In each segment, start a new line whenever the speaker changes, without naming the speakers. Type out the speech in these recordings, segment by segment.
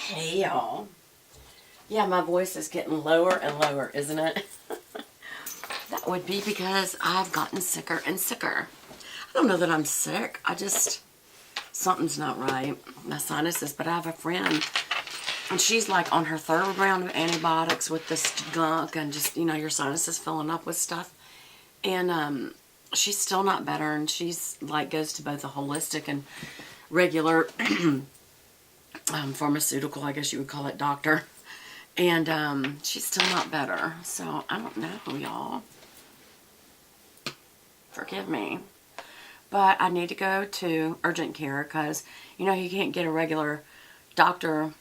Hey y'all. Yeah, my voice is getting lower and lower, isn't it? That would be because I've gotten sicker and sicker. I don't know that I'm sick. Something's not right. My sinuses, but I have a friend and she's like on her third round of antibiotics with this gunk and just, your sinuses filling up with stuff. And she's still not better, and she's like goes to both a holistic and regular pharmaceutical, I guess you would call it, doctor. And she's still not better. So I don't know, y'all. Forgive me. But I need to go to urgent care because, you can't get a regular doctor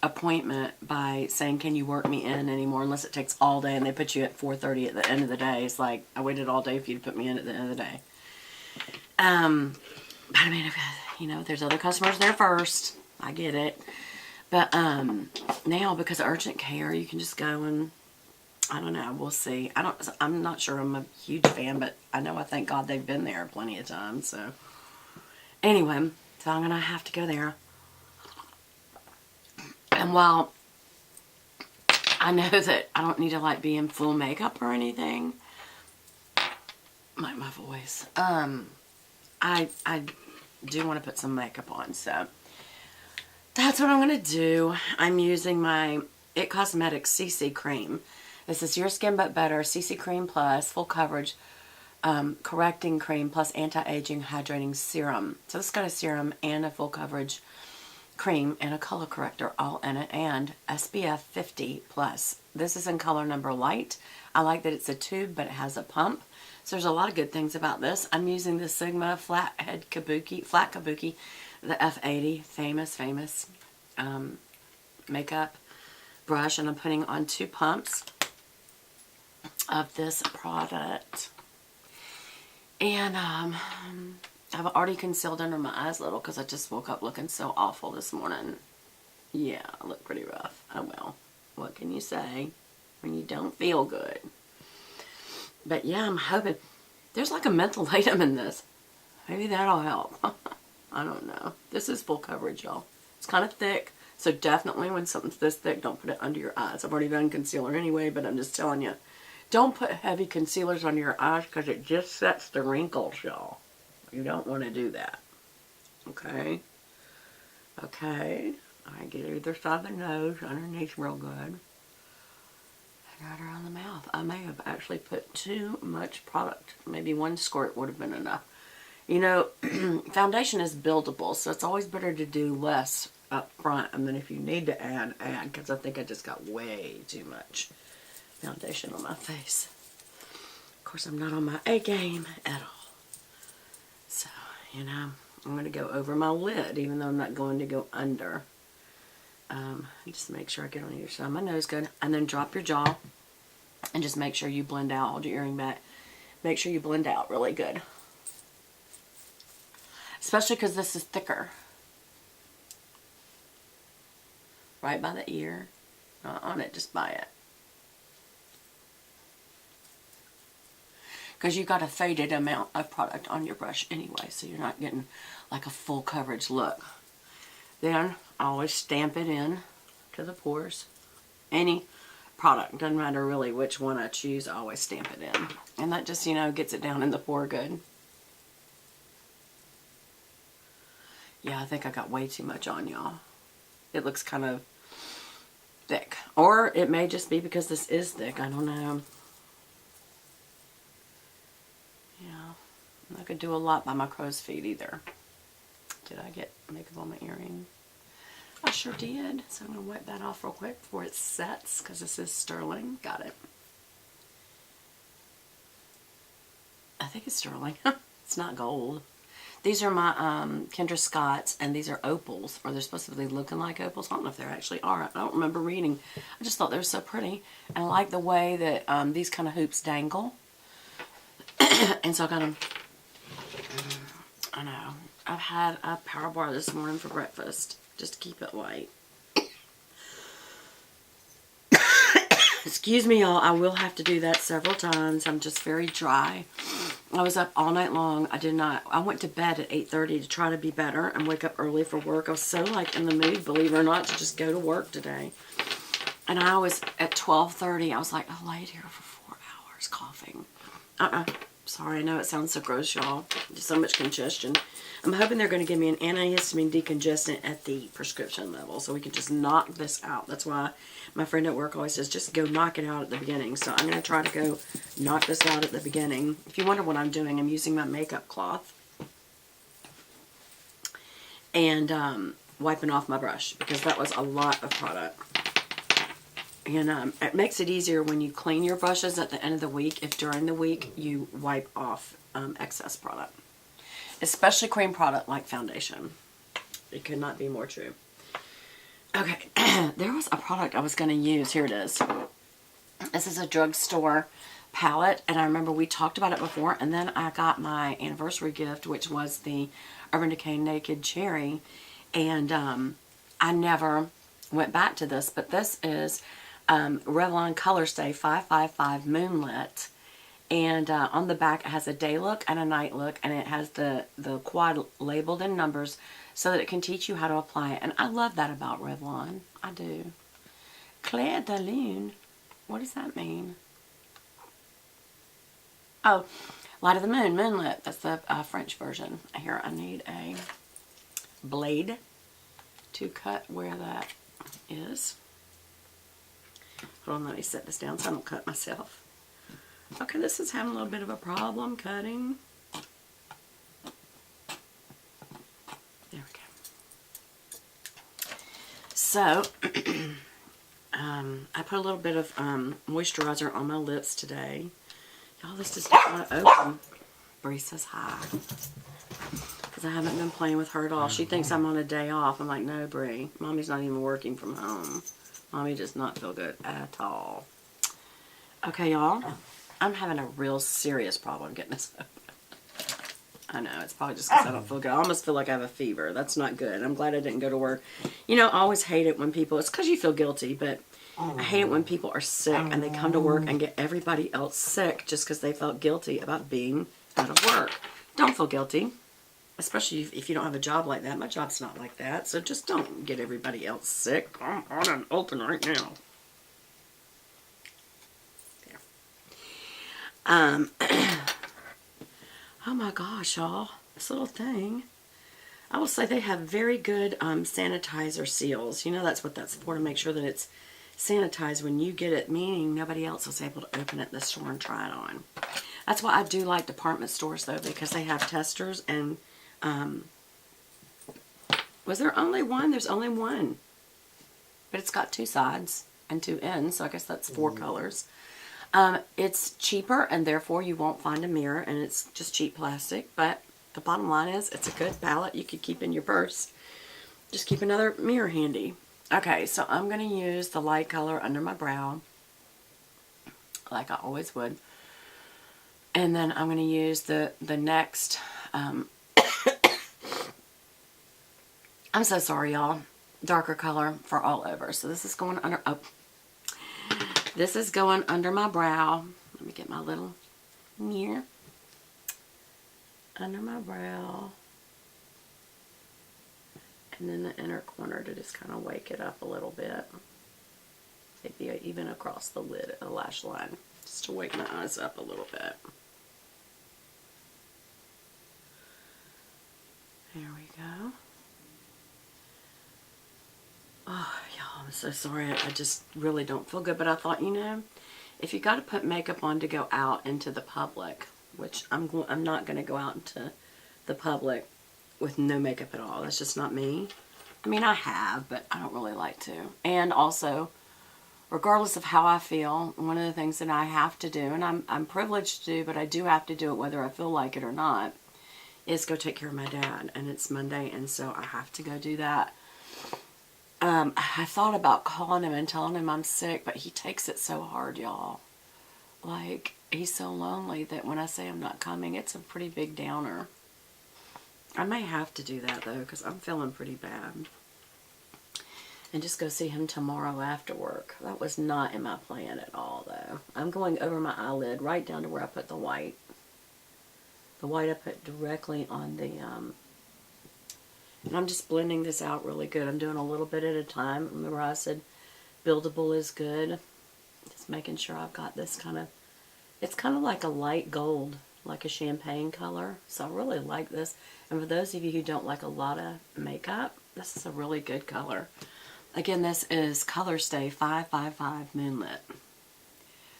appointment by saying, can you work me in anymore, unless it takes all day and they put you at 4:30 at the end of the day. It's like, I waited all day for you to put me in at the end of the day. But I mean, there's other customers there first. I get it. But now, because of urgent care, you can just go and, I don't know, we'll see. I'm not sure I'm a huge fan, but I thank God they've been there plenty of times. So anyway, so I'm going to have to go there. And while I know that I don't need to be in full makeup or anything, like my voice, I do want to put some makeup on, so that's what I'm going to do. I'm using my It Cosmetics CC Cream. This is Your Skin But Better CC Cream Plus Full Coverage Correcting Cream plus Anti-Aging Hydrating Serum. So this got a serum and a full coverage cream and a color corrector all in it, and SPF 50 plus. This is in color number light. I like that it's a tube, but it has a pump. So there's a lot of good things about this. I'm using the Sigma Flat Kabuki, the F80, famous makeup brush, and I'm putting on 2 pumps of this product. And I've already concealed under my eyes a little because I just woke up looking so awful this morning. Yeah, I look pretty rough. Oh well, what can you say when you don't feel good? But yeah, I'm hoping there's like a menthol item in this. Maybe that'll help. I don't know. This is full coverage, y'all. It's kind of thick, so definitely when something's this thick, don't put it under your eyes. I've already done concealer anyway, but I'm just telling you, don't put heavy concealers under your eyes because it just sets the wrinkles, y'all. You don't want to do that. Okay? Okay. I get either side of the nose, underneath real good. And right around the mouth. I may have actually put too much product. Maybe 1 squirt would have been enough. Foundation is buildable, so it's always better to do less up front. And then if you need to add. Because I think I just got way too much foundation on my face. Of course, I'm not on my A game at all. So, I'm going to go over my lid, even though I'm not going to go under. Just make sure I get on either side of my nose good. And then drop your jaw. And just make sure you blend out. Hold your earring back. Make sure you blend out really good. Especially because this is thicker. Right by the ear. Not on it, just by it. Because you got a faded amount of product on your brush anyway, so you're not getting like a full coverage look. Then I always stamp it in to the pores. Any product, doesn't matter really which one I choose, I always stamp it in. And that just, gets it down in the pore good. Yeah, I think I got way too much on, y'all. It looks kind of thick. Or it may just be because this is thick, I don't know. I could do a lot by my crow's feet either. Did I get makeup on my earring? I sure did. So I'm going to wipe that off real quick before it sets, because this is sterling. Got it. I think it's sterling. It's not gold. These are my Kendra Scotts, and these are opals, or they're supposed to be looking like opals. I don't know if they actually are. I don't remember reading. I just thought they were so pretty. And I like the way that these kind of hoops dangle. And so I got them. I know. I've had a power bar this morning for breakfast, just to keep it light. Excuse me, y'all. I will have to do that several times. I'm just very dry. I was up all night long. I went to bed at 8:30 to try to be better and wake up early for work. I was so like in the mood, believe it or not, to just go to work today. And I was at 12:30. I was like, I laid here for 4 hours coughing. Sorry, I know it sounds so gross, y'all. Just so much congestion. I'm hoping they're going to give me an antihistamine decongestant at the prescription level so we can just knock this out. That's why my friend at work always says, just go knock it out at the beginning. So I'm going to try to go knock this out at the beginning. If you wonder what I'm doing, I'm using my makeup cloth and wiping off my brush because that was a lot of product. And it makes it easier when you clean your brushes at the end of the week if during the week you wipe off excess product. Especially cream product like foundation. It could not be more true. Okay, there was a product I was going to use. Here it is. This is a drugstore palette, and I remember we talked about it before, and then I got my anniversary gift, which was the Urban Decay Naked Cherry, and I never went back to this, but this is Revlon Colorstay 555 Moonlit. And on the back, it has a day look and a night look, and it has the quad labeled in numbers so that it can teach you how to apply it. And I love that about Revlon. I do. Clair de Lune. What does that mean? Oh, Light of the Moon, Moonlit. That's the French version. Here, I need a blade to cut where that is. Hold on, let me set this down so I don't cut myself. Okay, this is having a little bit of a problem cutting. There we go. So, I put a little bit of moisturizer on my lips today. Y'all, this does not want to open. Bree says hi. Because I haven't been playing with her at all. She thinks I'm on a day off. I'm like, no, Bree. Mommy's not even working from home. Mommy does not feel good at all. Okay, y'all. I'm having a real serious problem getting this open. I know, it's probably just because I don't feel good. I almost feel like I have a fever. That's not good. I'm glad I didn't go to work. You know, I always hate it when people, it's because you feel guilty, but I hate it when people are sick and they come to work and get everybody else sick just because they felt guilty about being out of work. Don't feel guilty, especially if you don't have a job like that. My job's not like that, so just don't get everybody else sick. I'm on an open right now. Oh my gosh, y'all. This little thing. I will say they have very good sanitizer seals. You know that's what that's for, to make sure that it's sanitized when you get it, meaning nobody else was able to open it in the store and try it on. That's why I do like department stores, though, because they have testers and, was there only one? There's only one. But it's got 2 sides and 2 ends, so I guess that's 4 colors. It's cheaper, and therefore you won't find a mirror, and it's just cheap plastic, but the bottom line is it's a good palette you could keep in your purse. Just keep another mirror handy. Okay, so I'm going to use the light color under my brow, like I always would. And then I'm going to use the next, I'm so sorry, y'all, darker color for all over. So this is going under, this is going under my brow. Let me get my little mirror. Under my brow. And then the inner corner to just kind of wake it up a little bit. Maybe even across the lid, the lash line. Just to wake my eyes up a little bit. There we go. Oh, y'all, I'm so sorry. I just really don't feel good. But I thought, you know, if you got to put makeup on to go out into the public, which I'm not going to go out into the public with no makeup at all. That's just not me. I mean, I have, but I don't really like to. And also, regardless of how I feel, one of the things that I have to do, and I'm privileged to do, but I do have to do it whether I feel like it or not, is go take care of my dad. And it's Monday, and so I have to go do that. I thought about calling him and telling him I'm sick, but he takes it so hard, y'all. Like, he's so lonely that when I say I'm not coming, it's a pretty big downer. I may have to do that, though, because I'm feeling pretty bad. And just go see him tomorrow after work. That was not in my plan at all, though. I'm going over my eyelid right down to where I put the white. The white I put directly on the, and I'm just blending this out really good. I'm doing a little bit at a time. Remember I said buildable is good. Just making sure I've got this kind of, it's kind of like a light gold, like a champagne color. So I really like this. And for those of you who don't like a lot of makeup, this is a really good color. Again, this is Colorstay 555 Moonlit.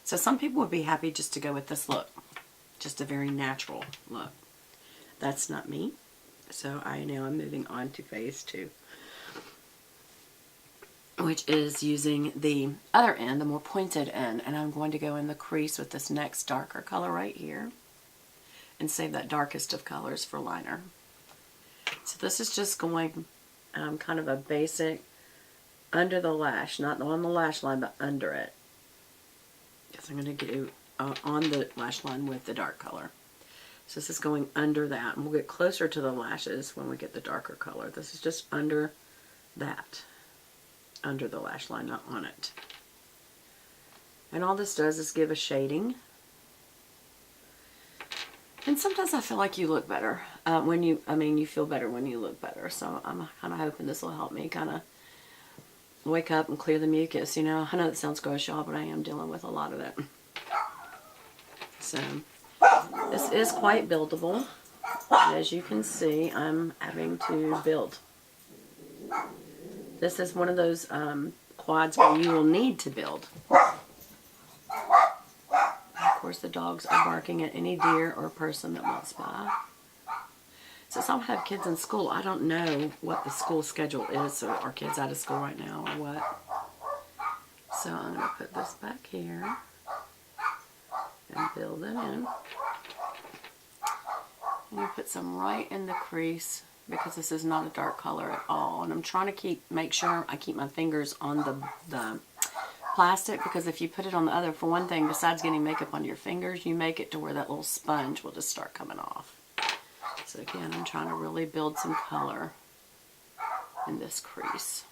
So some people would be happy just to go with this look. Just a very natural look. That's not me. So I'm moving on to phase 2. Which is using the other end, the more pointed end. And I'm going to go in the crease with this next darker color right here. And save that darkest of colors for liner. So this is just going kind of a basic under the lash. Not on the lash line, but under it. Because I'm going to do on the lash line with the dark color. So this is going under that. And we'll get closer to the lashes when we get the darker color. This is just under that. Under the lash line, not on it. And all this does is give a shading. And sometimes I feel like you look better when you feel better when you look better. So I'm kind of hoping this will help me kind of wake up and clear the mucus. You know, I know it sounds gross, y'all, but I am dealing with a lot of it. So this is quite buildable. As you can see, I'm having to build. This is one of those quads where you will need to build. Of course, the dogs are barking at any deer or person that walks by. Since I don't have kids in school, I don't know what the school schedule is. So are kids out of school right now or what? So I'm going to put this back here and build it in. I'm going to put some right in the crease because this is not a dark color at all. And I'm trying to make sure I keep my fingers on the plastic, because if you put it on the other, for one thing, besides getting makeup on your fingers, you make it to where that little sponge will just start coming off. So again, I'm trying to really build some color in this crease.